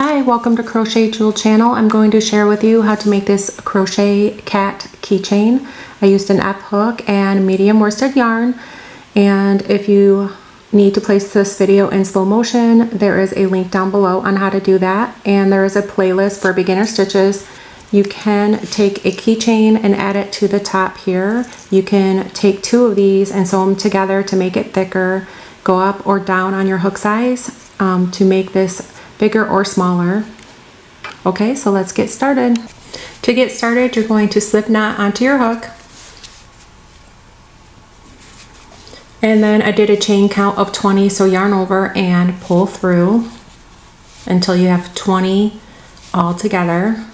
Hi, welcome to CrochetJewel Channel. I'm going to share with you how to make this Crochet Cat Keychain. I used an F hook and medium worsted yarn, and if you need to place this video in slow motion, there is a link down below on how to do that, and there is a playlist for beginner stitches. You can take a keychain and add it to the top here. You can take two of these and sew them together to make it thicker. Go up or down on your hook size to make this bigger or smaller. Okay, so let's get started. To get started, you're going to slip knot onto your hook. And then I did a chain count of 20, so yarn over and pull through until you have 20 all together.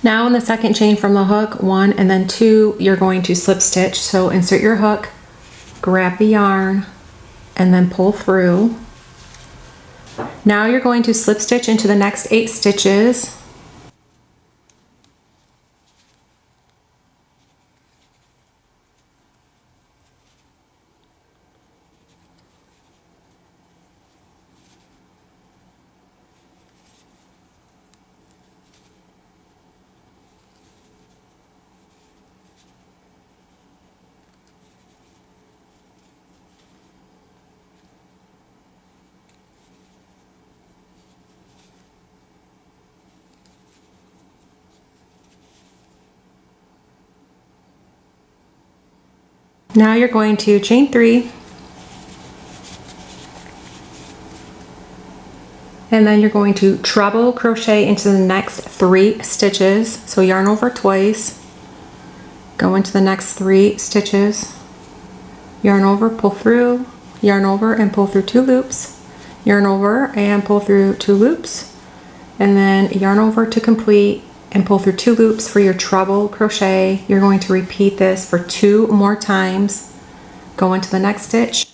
Now in the second chain from the hook, 1 and then 2, you're going to slip stitch. So insert your hook, grab the yarn, and then pull through. Now you're going to slip stitch into the next 8 stitches. Now you're going to chain 3, and then you're going to treble crochet into the next 3 stitches. So yarn over twice, go into the next 3 stitches, yarn over, pull through, yarn over and pull through 2 loops, yarn over and pull through 2 loops, and then yarn over to complete and pull through 2 loops for your treble crochet. You're going to repeat this for 2 more times. Go into the next stitch.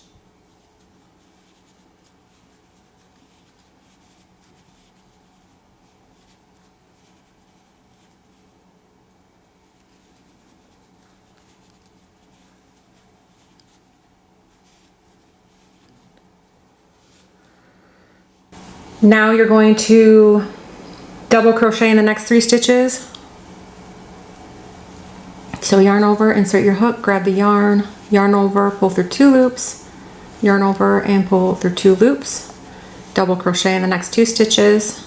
Now you're going to double crochet in the next 3 stitches. So yarn over, insert your hook, grab the yarn, yarn over, pull through 2 loops, yarn over and pull through 2 loops, double crochet in the next 2 stitches.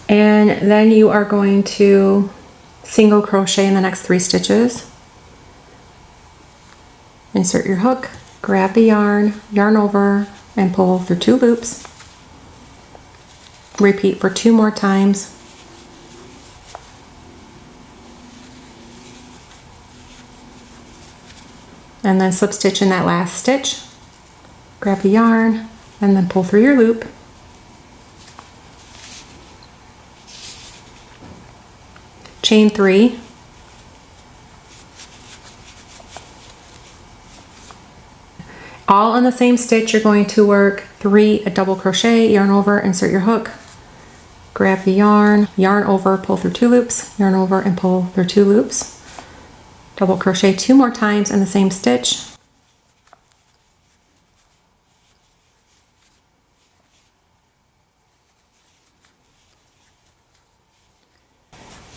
And then you are going to single crochet in the next 3 stitches. Insert your hook, grab the yarn, yarn over and pull through 2 loops. Repeat for 2 more times. And then slip stitch in that last stitch. Grab the yarn and then pull through your loop. Chain 3. All in the same stitch, you're going to work 3 double crochet, yarn over, insert your hook, grab the yarn, yarn over, pull through 2 loops, yarn over and pull through 2 loops, double crochet 2 more times in the same stitch.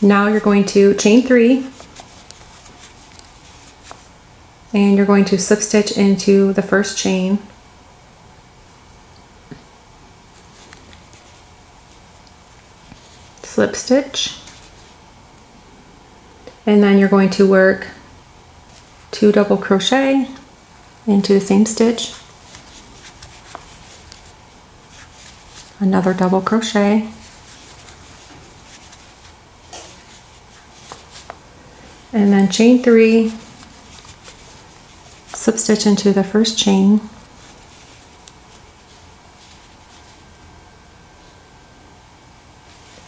Now you're going to chain 3, and you're going to slip stitch into the first chain. Slip stitch, and then you're going to work 2 double crochet into the same stitch, another double crochet, and then chain 3, slip stitch into the first chain,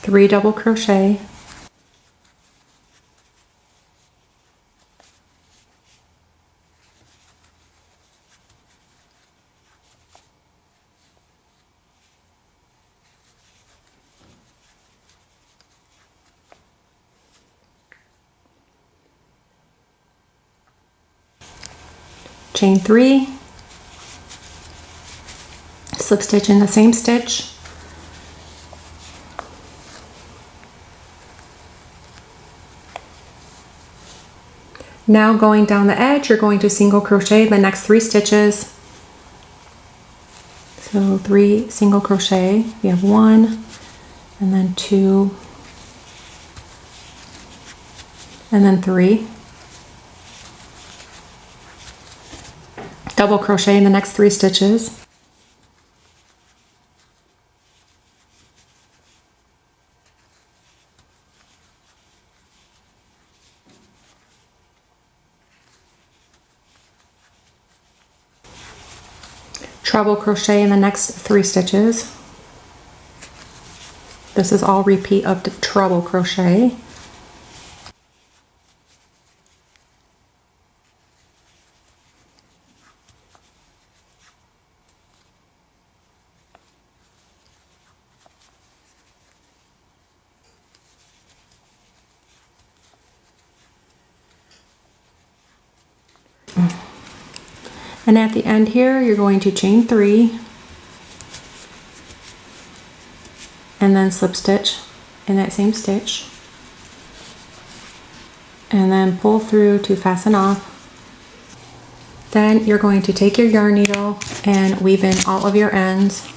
three double crochet, chain 3, slip stitch in the same stitch, now going down the edge, you're going to single crochet the next 3 stitches. So 3 single crochet, you have 1 and then 2 and then 3. Double crochet in the next 3 stitches. Treble crochet in the next 3 stitches. This is all repeat of the treble crochet. And at the end here, you're going to chain 3 and then slip stitch in that same stitch and then pull through to fasten off. Then you're going to take your yarn needle and weave in all of your ends.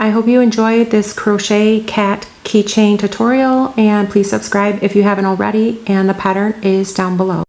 I hope you enjoyed this Crochet Cat Keychain tutorial, and please subscribe if you haven't already, and the pattern is down below.